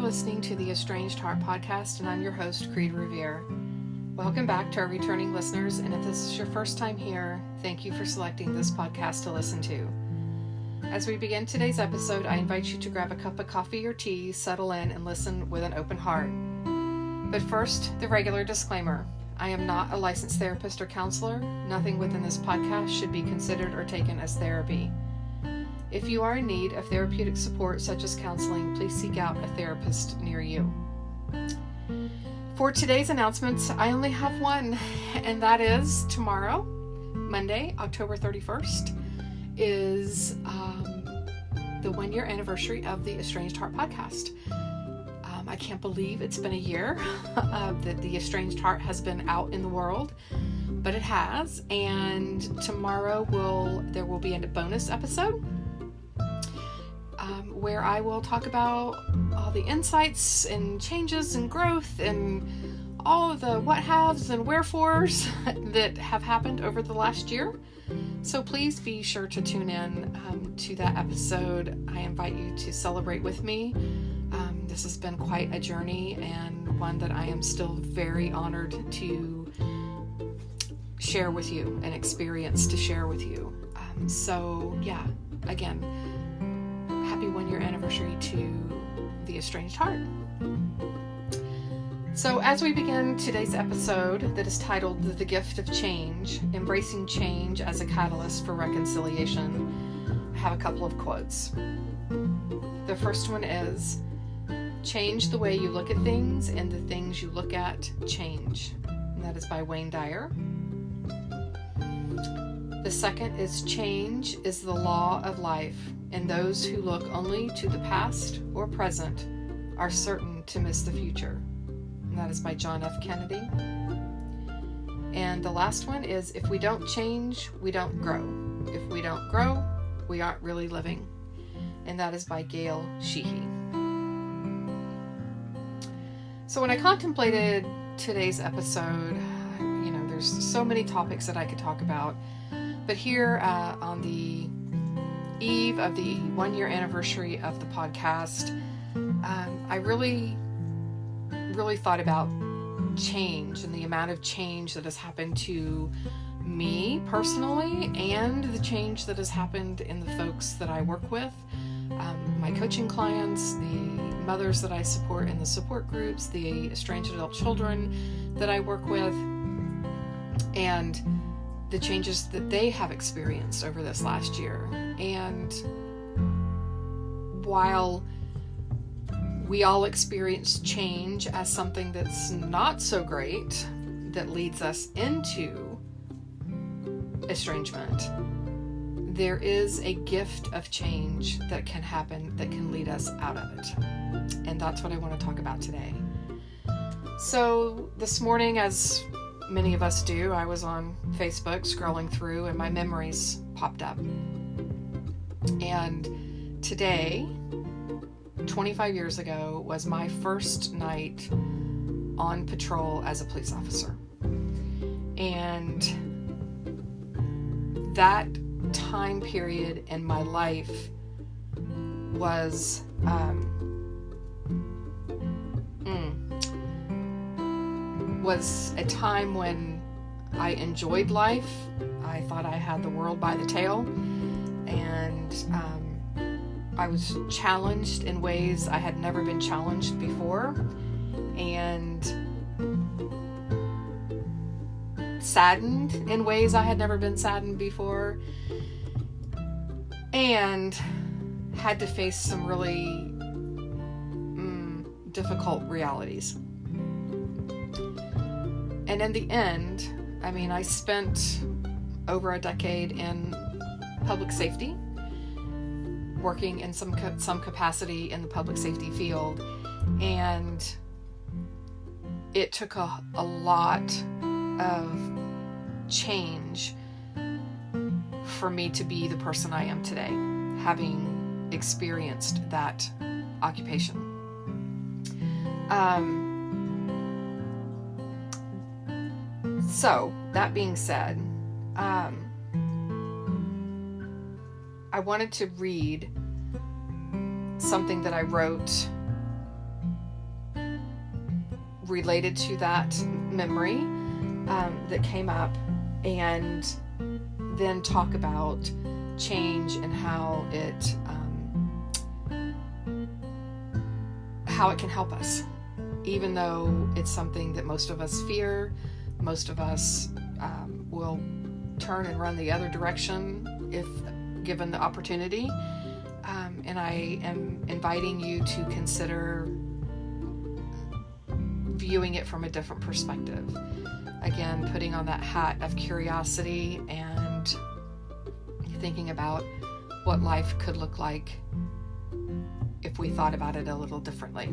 listening to the Estranged Heart podcast, and I'm your host, Kreed Revere. Welcome back to our returning listeners, and if this is your first time here, thank you for selecting this podcast to listen to. As we begin today's episode, I invite you to grab a cup of coffee or tea, settle in, and listen with an open heart. But first, the regular disclaimer. I am not a licensed therapist or counselor. Nothing within this podcast should be considered or taken as therapy. If you are in need of therapeutic support such as counseling, please seek out a therapist near you. For today's announcements, I only have one, and that is tomorrow, Monday, October 31st, is the 1-year anniversary of the Estranged Heart podcast. I can't believe it's been a year that the Estranged Heart has been out in the world, but it has, and tomorrow there will be a bonus episode where I will talk about all the insights and changes and growth and all of the what-haves and wherefores that have happened over the last year. So please be sure to tune in to that episode. I invite you to celebrate with me. This has been quite a journey, and one that I am still very honored to share with you, an experience to share with you. Again, happy 1-year anniversary to the Estranged Heart. So as we begin today's episode that is titled The Gift of Change, Embracing Change as a Catalyst for Reconciliation, I have a couple of quotes. The first one is, "Change the way you look at things, and the things you look at change." And that is by Dyer. The second is, "Change is the law of life, and those who look only to the past or present are certain to miss the future." And that is by John F. Kennedy. And the last one is, "If we don't change, we don't grow. If we don't grow, we aren't really living." And that is by Gail Sheehy. So when I contemplated today's episode, there's so many topics that I could talk about. But here on the eve of the 1-year anniversary of the podcast, I really thought about change and the amount of change that has happened to me personally, and the change that has happened in the folks that I work with, my coaching clients, the mothers that I support in the support groups, the estranged adult children that I work with, and the changes that they have experienced over this last year. And while we all experience change as something that's not so great, that leads us into estrangement, there is a gift of change that can happen, that can lead us out of it. And that's what I want to talk about today. So this morning, as many of us do, I was on Facebook scrolling through, and my memories popped up. And today, 25 years ago, was my first night on patrol as a police officer. And that time period in my life was a time when I enjoyed life. I thought I had the world by the tail, and I was challenged in ways I had never been challenged before, and saddened in ways I had never been saddened before, and had to face some really difficult realities. And in the end, I spent over a decade in public safety, working in some capacity in the public safety field, and it took a lot of change for me to be the person I am today, having experienced that occupation. So, that being said, I wanted to read something that I wrote related to that memory that came up, and then talk about change and how it can help us, even though it's something that most of us fear. Most of us will turn and run the other direction if given the opportunity. And I am inviting you to consider viewing it from a different perspective. Again, putting on that hat of curiosity and thinking about what life could look like if we thought about it a little differently.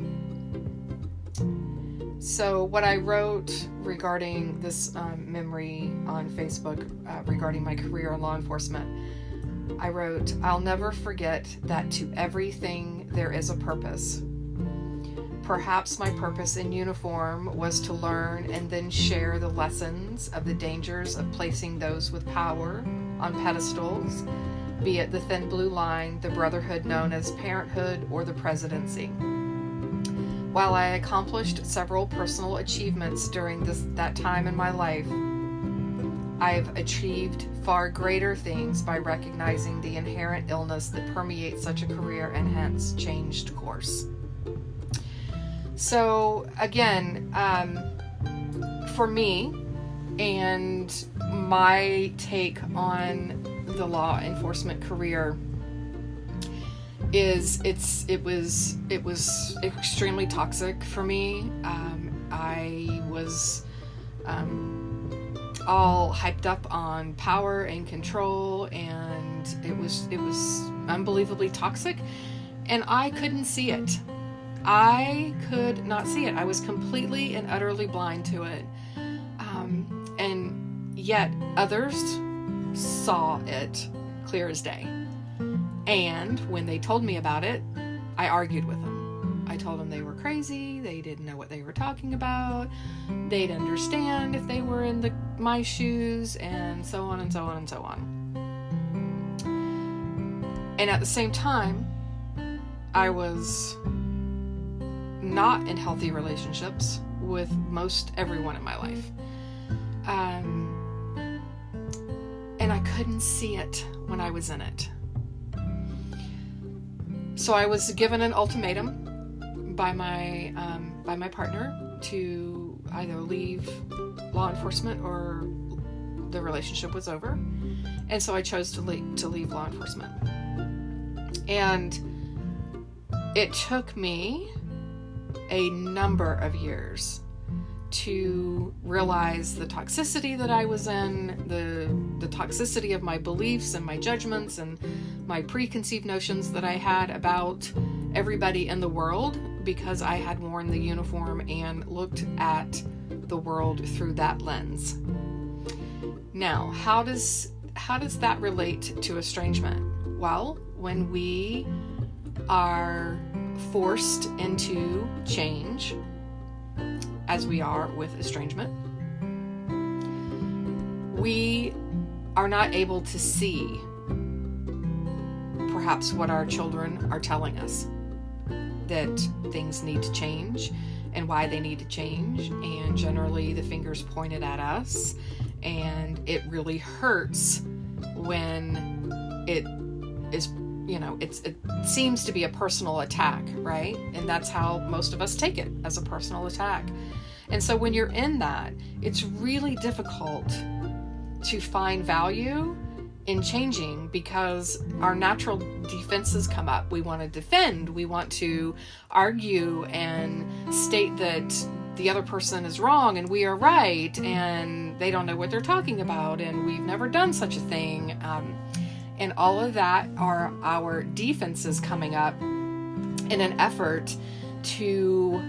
So what I wrote regarding this memory on Facebook regarding my career in law enforcement, I wrote, "I'll never forget that to everything there is a purpose. Perhaps my purpose in uniform was to learn and then share the lessons of the dangers of placing those with power on pedestals, be it the thin blue line, the brotherhood known as parenthood, or the presidency. While I accomplished several personal achievements during that time in my life, I've achieved far greater things by recognizing the inherent illness that permeates such a career and hence changed course." So again, for me and my take on the law enforcement career is it was extremely toxic for me. I was all hyped up on power and control, and it was unbelievably toxic, and I couldn't see it. I could not see it. I was completely and utterly blind to it. And yet others saw it clear as day. And when they told me about it, I argued with them. I told them they were crazy. They didn't know what they were talking about. They'd understand if they were in my shoes, and so on and so on and so on. And at the same time, I was not in healthy relationships with most everyone in my life. And I couldn't see it when I was in it. So I was given an ultimatum by my partner to either leave law enforcement or the relationship was over. And so I chose to leave law enforcement. And it took me a number of years to realize the toxicity that I was in, the toxicity of my beliefs and my judgments and my preconceived notions that I had about everybody in the world, because I had worn the uniform and looked at the world through that lens. Now, how does that relate to estrangement? Well, when we are forced into change, as we are with estrangement, we are not able to see perhaps what our children are telling us, that things need to change and why they need to change, and generally the finger's pointed at us, and it really hurts when it is, it seems to be a personal attack, right? And that's how most of us take it, as a personal attack. And so when you're in that, it's really difficult to find value in changing, because our natural defenses come up. We want to defend, we want to argue and state that the other person is wrong and we are right, and they don't know what they're talking about, and we've never done such a thing. And all of that are our defenses coming up in an effort to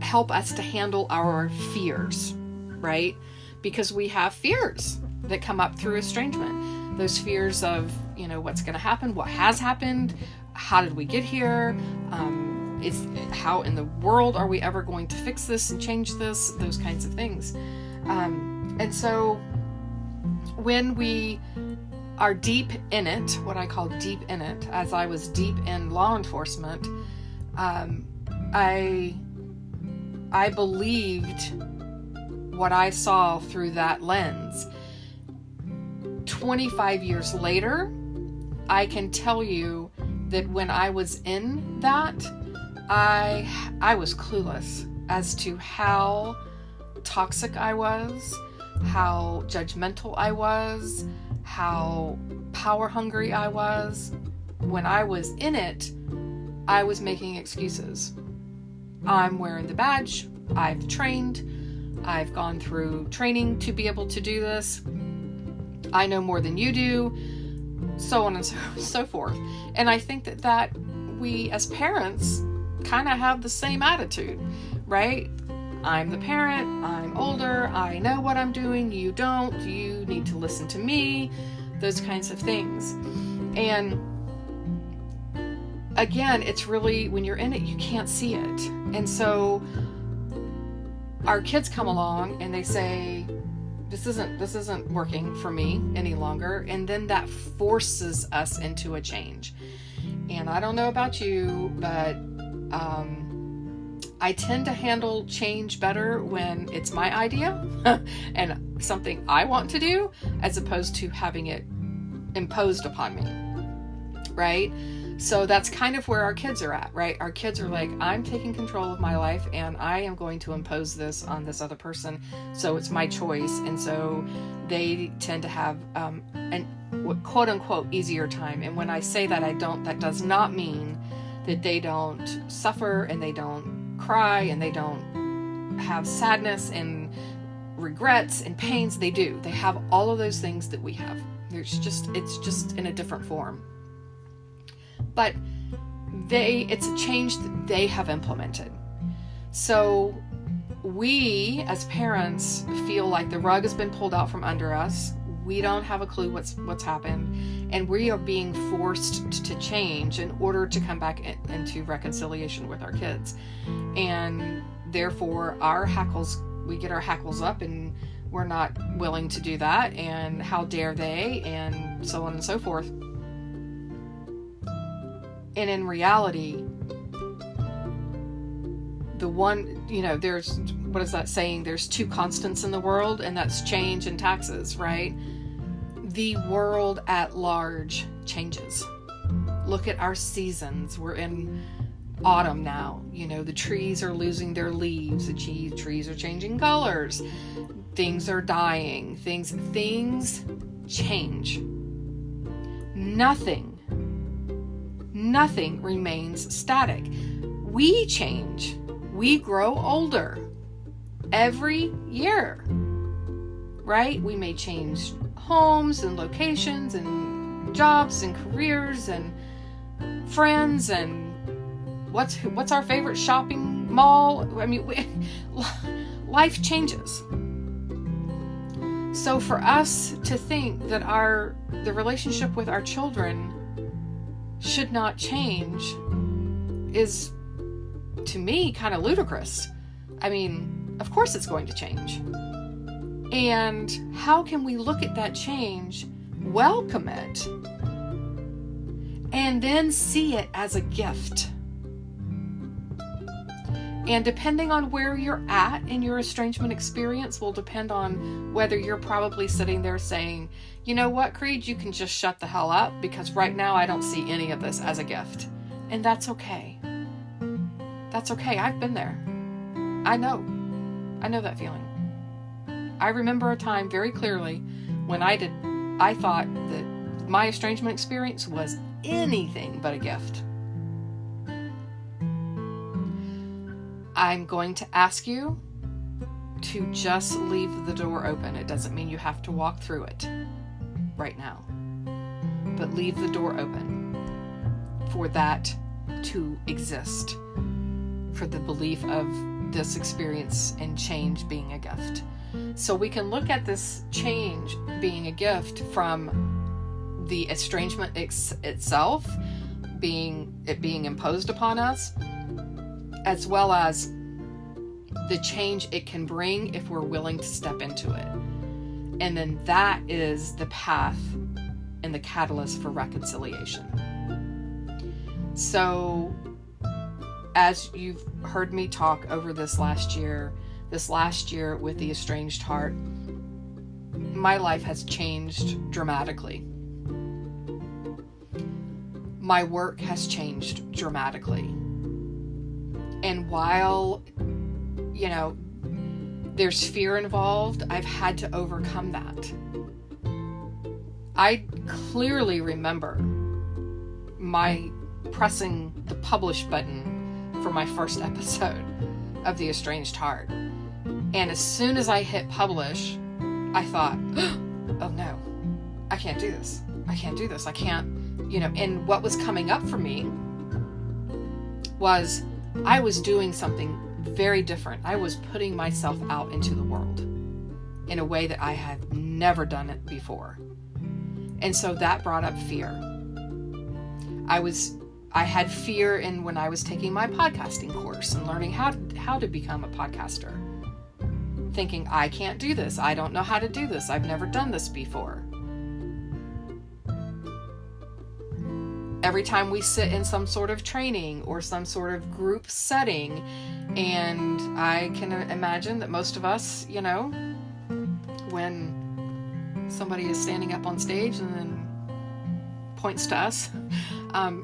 help us to handle our fears, right? Because we have fears that come up through estrangement. Those fears of, what's going to happen, what has happened, how did we get here, how in the world are we ever going to fix this and change this, those kinds of things. And so when we are deep in it, what I call deep in it, as I was deep in law enforcement, I I believed what I saw through that lens. 25 years later, I can tell you that when I was in that, I was clueless as to how toxic I was, how judgmental I was, how power hungry I was. When I was in it, I was making excuses. I'm wearing the badge, I've trained, I've gone through training to be able to do this, I know more than you do, so on and so forth. And I think that we as parents kind of have the same attitude, right? I'm the parent, I'm older, I know what I'm doing, you don't, you need to listen to me, those kinds of things. And again, it's really, when you're in it, you can't see it. And so our kids come along and they say, this isn't working for me any longer. And then that forces us into a change. And I don't know about you, but I tend to handle change better when it's my idea and something I want to do, as opposed to having it imposed upon me, right? So that's kind of where our kids are at, right? Our kids are like, I'm taking control of my life and I am going to impose this on this other person. So it's my choice. And so they tend to have an quote unquote easier time. And when I say that, that does not mean that they don't suffer and they don't cry and they don't have sadness and regrets and pains. They do. They have all of those things that we have. It's just in a different form. But it's a change that they have implemented. So we as parents feel like the rug has been pulled out from under us. We don't have a clue what's happened, and we are being forced to change in order to come back into reconciliation with our kids. And therefore we get our hackles up, and we're not willing to do that, and how dare they, and so on and so forth. And in reality, there's, what is that saying? There's two constants in the world, and that's change and taxes, right? The world at large changes. Look at our seasons. We're in autumn now. The trees are losing their leaves. The trees are changing colors. Things are dying. Things change. Nothing remains static. We change. We grow older every year, right? We may change homes and locations and jobs and careers and friends and what's our favorite shopping mall? I mean, life changes. So for us to think that the relationship with our children should not change is, to me, kind of ludicrous. I mean, of course it's going to change. And how can we look at that change, welcome it, and then see it as a gift? And depending on where you're at in your estrangement experience will depend on whether you're probably sitting there saying, you know what, Kreed, you can just shut the hell up, because right now I don't see any of this as a gift. And that's okay. That's okay. I've been there. I know that feeling. I remember a time very clearly when I thought that my estrangement experience was anything but a gift. I'm going to ask you to just leave the door open. It doesn't mean you have to walk through it right now, but leave the door open for that to exist, for the belief of this experience and change being a gift. So we can look at this change being a gift from the estrangement itself, being imposed upon us, as well as the change it can bring if we're willing to step into it. And then that is the path and the catalyst for reconciliation. So as you've heard me talk over this last year with the Estranged Heart, my life has changed dramatically. My work has changed dramatically. And while, there's fear involved, I've had to overcome that. I clearly remember my pressing the publish button for my first episode of The Estranged Heart. And as soon as I hit publish, I thought, oh no, I can't do this. I can't, and what was coming up for me was I was doing something very different. I was putting myself out into the world in a way that I had never done it before. And so that brought up fear. I had fear when I was taking my podcasting course and learning how to become a podcaster. Thinking, I can't do this. I don't know how to do this. I've never done this before. Every time we sit in some sort of training or some sort of group setting, and I can imagine that most of us, when somebody is standing up on stage and then points to us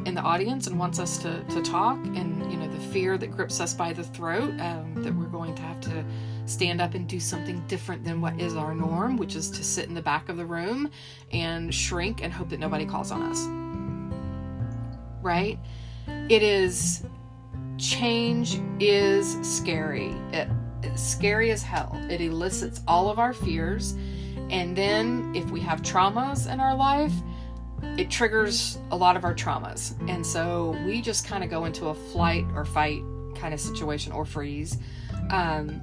in the audience and wants us to talk, and the fear that grips us by the throat, that we're going to have to stand up and do something different than what is our norm, which is to sit in the back of the room and shrink and hope that nobody calls on us. Right? Change is scary. It's scary as hell. It elicits all of our fears. And then if we have traumas in our life, it triggers a lot of our traumas. And so we just kind of go into a flight or fight kind of situation, or freeze. And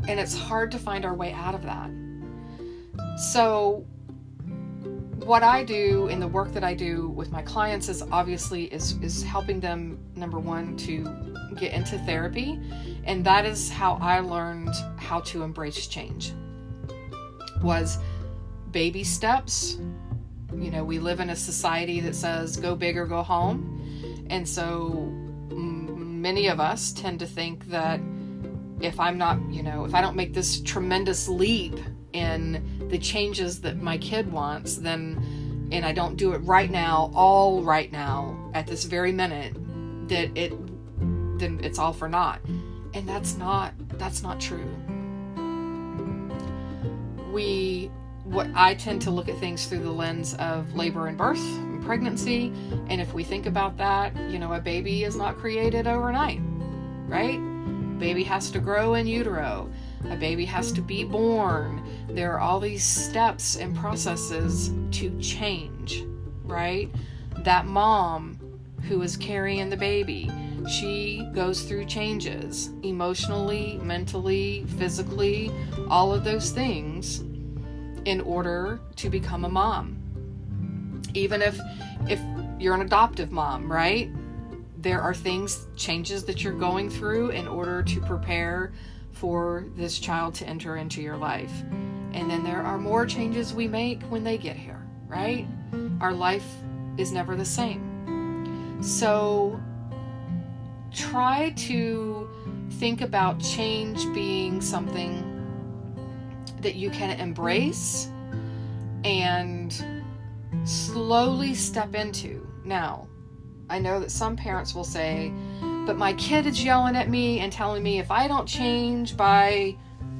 it's hard to find our way out of that. So what I do in the work that I do with my clients is obviously is helping them, number one, to get into therapy. And that is how I learned how to embrace change, was baby steps. We live in a society that says go big or go home. And so many of us tend to think that if I'm not, if I don't make this tremendous leap in the changes that my kid wants, and I don't do it right now, at this very minute, then it's all for naught. And that's not true. I tend to look at things through the lens of labor and birth and pregnancy. And if we think about that, a baby is not created overnight, right? Baby has to grow in utero. A baby has to be born. There are all these steps and processes to change, right? That mom who is carrying the baby, she goes through changes emotionally, mentally, physically, all of those things in order to become a mom. Even if you're an adoptive mom, right? There are changes that you're going through in order to prepare for this child to enter into your life. And then there are more changes we make when they get here, right? Our life is never the same. So try to think about change being something that you can embrace and slowly step into. Now, I know that some parents will say, but my kid is yelling at me and telling me if I don't change by,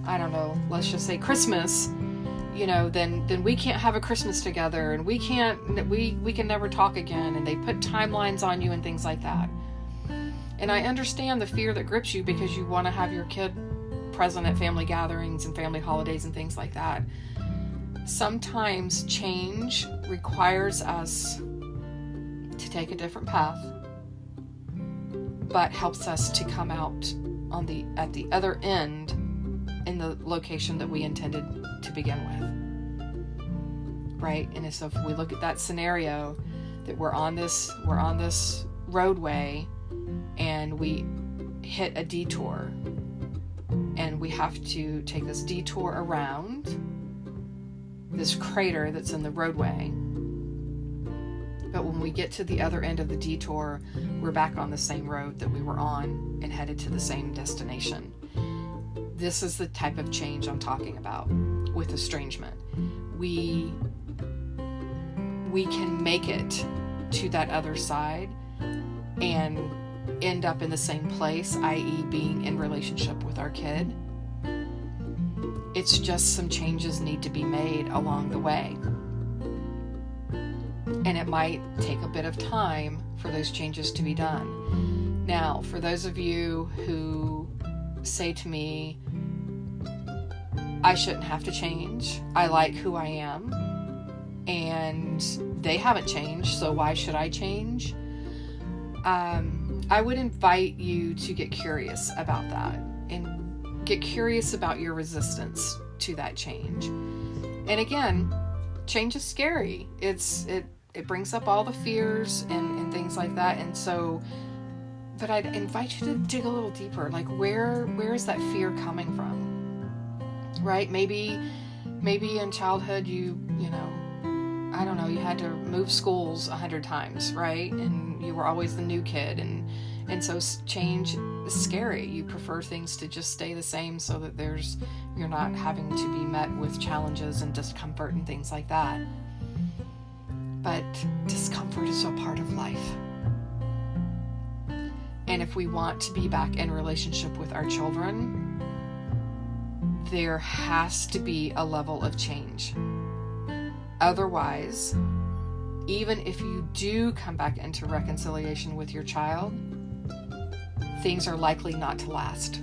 I don't know, let's just say Christmas, then we can't have a Christmas together, and we can never talk again, and they put timelines on you and things like that. And I understand the fear that grips you because you want to have your kid present at family gatherings and family holidays and things like that. Sometimes change requires us to take a different path, but helps us to come out at the other end in the location that we intended to begin with, right? And so if we look at that scenario, that we're on this roadway and we hit a detour, and we have to take this detour around this crater that's in the roadway. But when we get to the other end of the detour, we're back on the same road that we were on and headed to the same destination. This is the type of change I'm talking about with estrangement. We can make it to that other side and end up in the same place, i.e. being in relationship with our kid. It's just some changes need to be made along the way. And it might take a bit of time for those changes to be done. Now, for those of you who say to me, I shouldn't have to change, I like who I am, and they haven't changed, so why should I change? I would invite you to get curious about that and get curious about your resistance to that change. And again, change is scary. It brings up all the fears and things like that. And so, but I'd invite you to dig a little deeper. Like, where is that fear coming from? Right? Maybe in childhood you I don't know, you had to move schools 100 times, right? And you were always the new kid, and so change is scary. You prefer things to just stay the same so that you're not having to be met with challenges and discomfort and things like that. But discomfort is a part of life. And if we want to be back in relationship with our children, there has to be a level of change. Otherwise, even if you do come back into reconciliation with your child, things are likely not to last.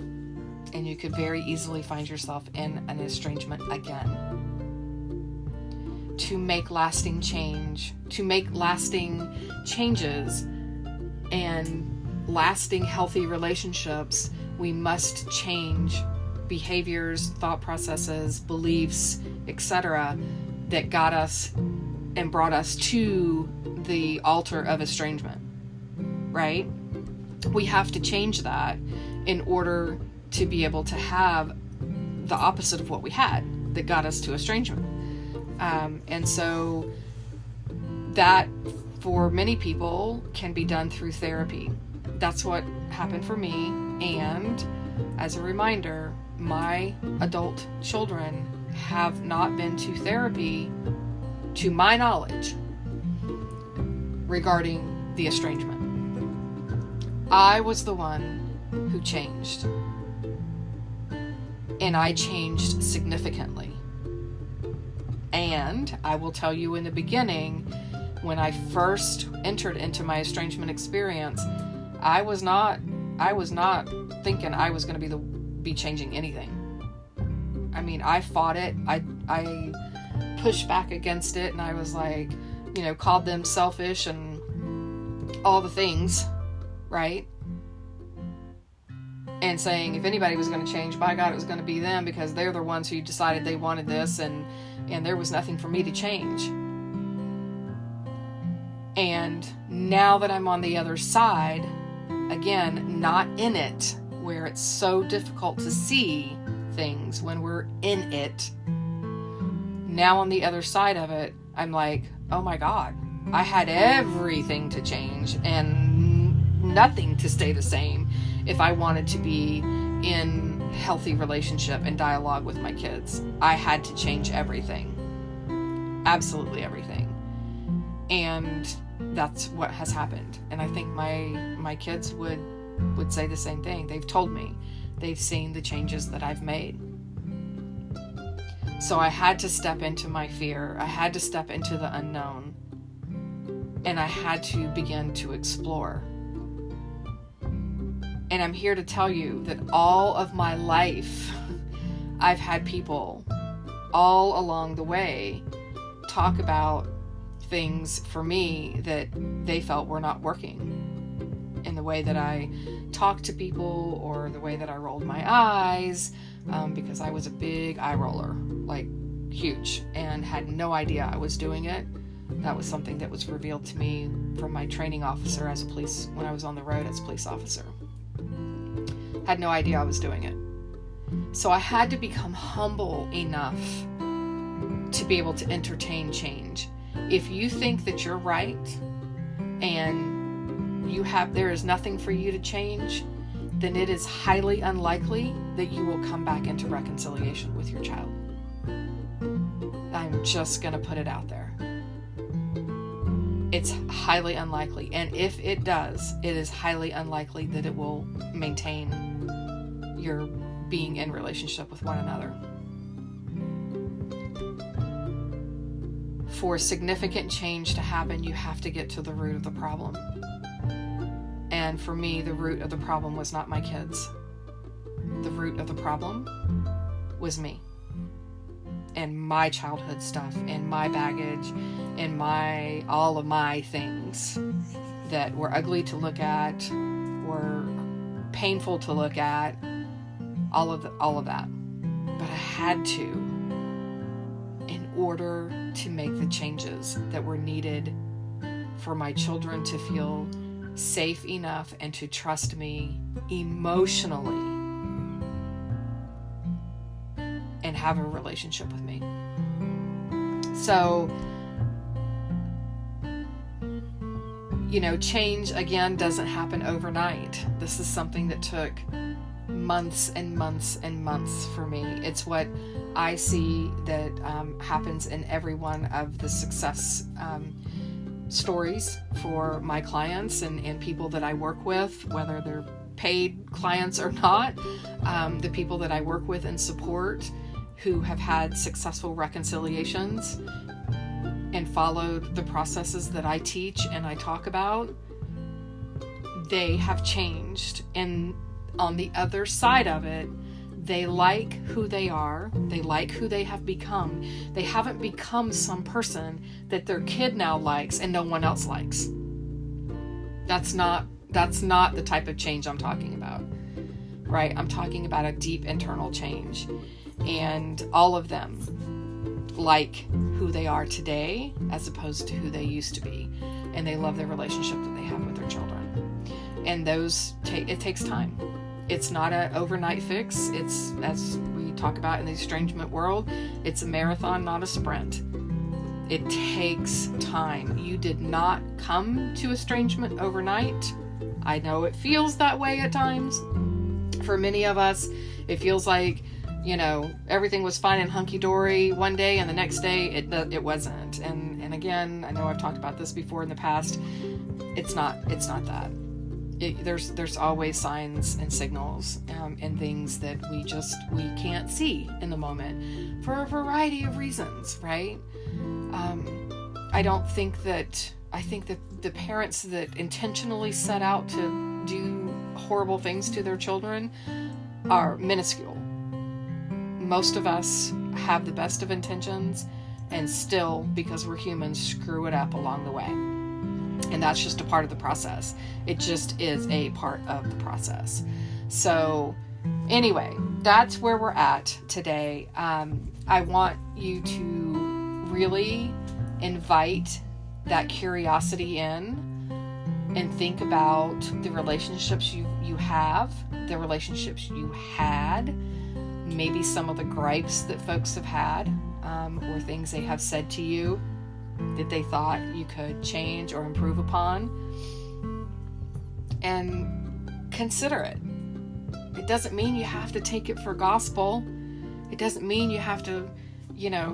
And you could very easily find yourself in an estrangement again. To make lasting changes and lasting healthy relationships, we must change behaviors, thought processes, beliefs, etc., that got us and brought us to the altar of estrangement, right? We have to change that in order to be able to have the opposite of what we had that got us to estrangement. And so that, for many people, can be done through therapy. That's what happened for me. And as a reminder, my adult children have not been to therapy, to my knowledge, regarding the estrangement. I was the one who changed. And I changed significantly. And I will tell you, in the beginning, when I first entered into my estrangement experience, I was not thinking I was going to be changing anything. I mean, I fought it. I pushed back against it, and I was like, called them selfish and all the things, right? And saying if anybody was going to change, by God, it was going to be them, because they're the ones who decided they wanted this, and there was nothing for me to change. And now that I'm on the other side, again, not in it, where it's so difficult to see things when we're in it, now on the other side of it, I'm like, oh my God, I had everything to change and nothing to stay the same if I wanted to be in healthy relationship and dialogue with my kids. I had to change everything. Absolutely everything. And that's what has happened. And I think my kids would say the same thing. They've told me they've seen the changes that I've made. So I had to step into my fear. I had to step into the unknown. And I had to begin to explore. And I'm here to tell you that all of my life, I've had people all along the way talk about things for me that they felt were not working in the way that I talked to people or the way that I rolled my eyes, because I was a big eye roller, like huge, and had no idea I was doing it. That was something that was revealed to me from my training officer when I was on the road as a police officer. Had no idea I was doing it. So I had to become humble enough to be able to entertain change. If you think that you're right and there is nothing for you to change, then it is highly unlikely that you will come back into reconciliation with your child. I'm just going to put it out there. It's highly unlikely. And if it does, it is highly unlikely that it will maintain your being in relationship with one another. For significant change to happen, you have to get to the root of the problem. And for me, the root of the problem was not my kids. The root of the problem was me. And my childhood stuff, and my baggage, and all of my things that were ugly to look at, were painful to look at, all of that. But I had to, in order to make the changes that were needed for my children to feel safe enough and to trust me emotionally and have a relationship with me. So, change, again, doesn't happen overnight. This is something that took months and months and months for me. It's what I see that happens in every one of the success stories for my clients and people that I work with, whether they're paid clients or not. The people that I work with and support who have had successful reconciliations and followed the processes that I teach and I talk about, they have changed. And on the other side of it, they like who they are. They like who they have become. They haven't become some person that their kid now likes and no one else likes. That's not the type of change I'm talking about, right? I'm talking about a deep internal change. And all of them like who they are today as opposed to who they used to be. And they love the relationship that they have with their children. And it takes time. It's not an overnight fix. It's, as we talk about in the estrangement world, it's a marathon, not a sprint. It takes time. You did not come to estrangement overnight. I know it feels that way at times. For many of us, it feels like, everything was fine and hunky-dory one day, and the next day it wasn't. And again, I know I've talked about this before in the past. It's not that. There's always signs and signals and things that we can't see in the moment for a variety of reasons, right? I think that the parents that intentionally set out to do horrible things to their children are minuscule. Most of us have the best of intentions and still, because we're humans, screw it up along the way. And that's just a part of the process. It just is a part of the process. So anyway, that's where we're at today. I want you to really invite that curiosity in and think about the relationships you have, the relationships you had, maybe some of the gripes that folks have had, or things they have said to you that they thought you could change or improve upon, and consider it. It doesn't mean you have to take it for gospel. It doesn't mean you have to,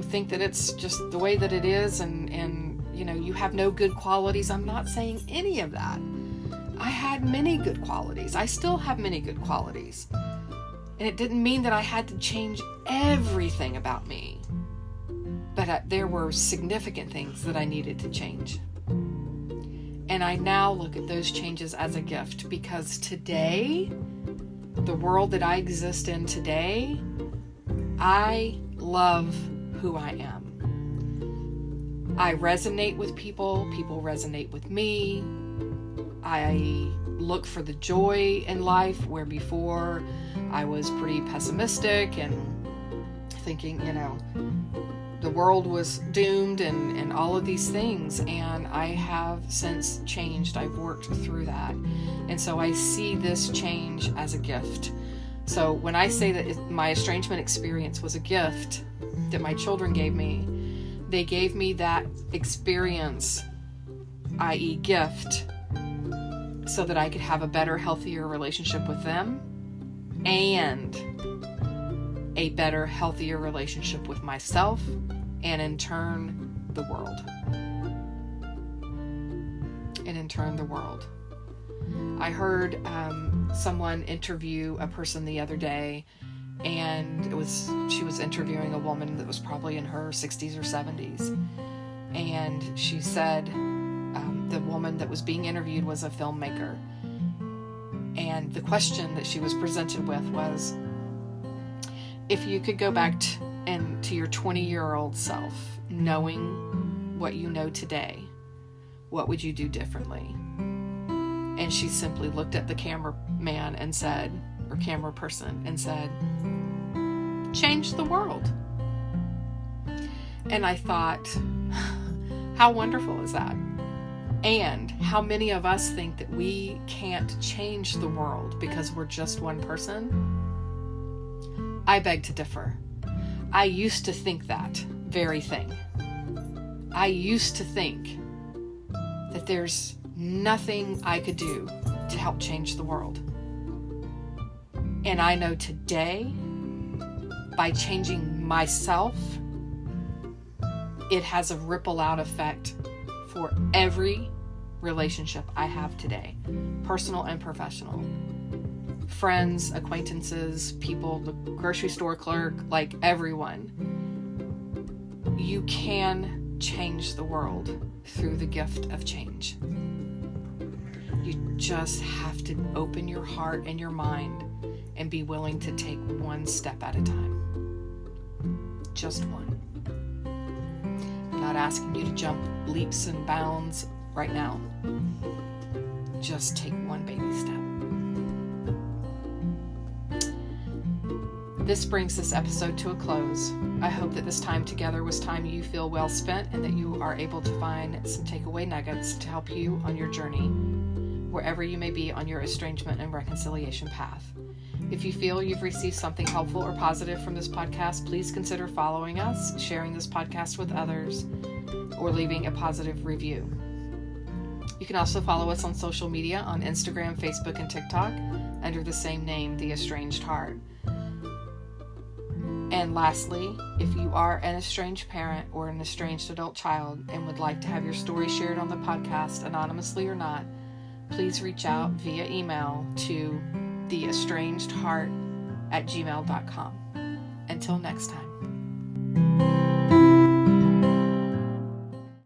think that it's just the way that it is and you have no good qualities. I'm not saying any of that. I had many good qualities. I still have many good qualities. And it didn't mean that I had to change everything about me. But there were significant things that I needed to change. And I now look at those changes as a gift, because today, the world that I exist in today, I love who I am. I resonate with people. People resonate with me. I look for the joy in life where before I was pretty pessimistic and thinking, the world was doomed and all of these things. And I have since changed. I've worked through that. And so I see this change as a gift. So when I say that my estrangement experience was a gift that my children gave me, they gave me that experience i.e. gift, so that I could have a better, healthier relationship with them and a better, healthier relationship with myself and in turn the world. I heard someone interview a person the other day, and she was interviewing a woman that was probably in her 60s or 70s, and she said the woman that was being interviewed was a filmmaker, and the question that she was presented with was, if you could go back to your 20-year-old self, knowing what you know today, what would you do differently? And she simply looked at the cameraman and said, or camera person, and said, change the world. And I thought, how wonderful is that? And how many of us think that we can't change the world because we're just one person? I beg to differ. I used to think that very thing. I used to think that there's nothing I could do to help change the world. And I know today, by changing myself, it has a ripple out effect for every relationship I have today, personal and professional. Friends, acquaintances, people, the grocery store clerk, like everyone. You can change the world through the gift of change. You just have to open your heart and your mind and be willing to take one step at a time. Just one. I'm not asking you to jump leaps and bounds right now. Just take one baby step. This brings this episode to a close. I hope that this time together was time you feel well spent and that you are able to find some takeaway nuggets to help you on your journey, wherever you may be on your estrangement and reconciliation path. If you feel you've received something helpful or positive from this podcast, please consider following us, sharing this podcast with others, or leaving a positive review. You can also follow us on social media on Instagram, Facebook, and TikTok under the same name, The Estranged Heart. And lastly, if you are an estranged parent or an estranged adult child and would like to have your story shared on the podcast, anonymously or not, please reach out via email to theestrangedheart@gmail.com. Until next time.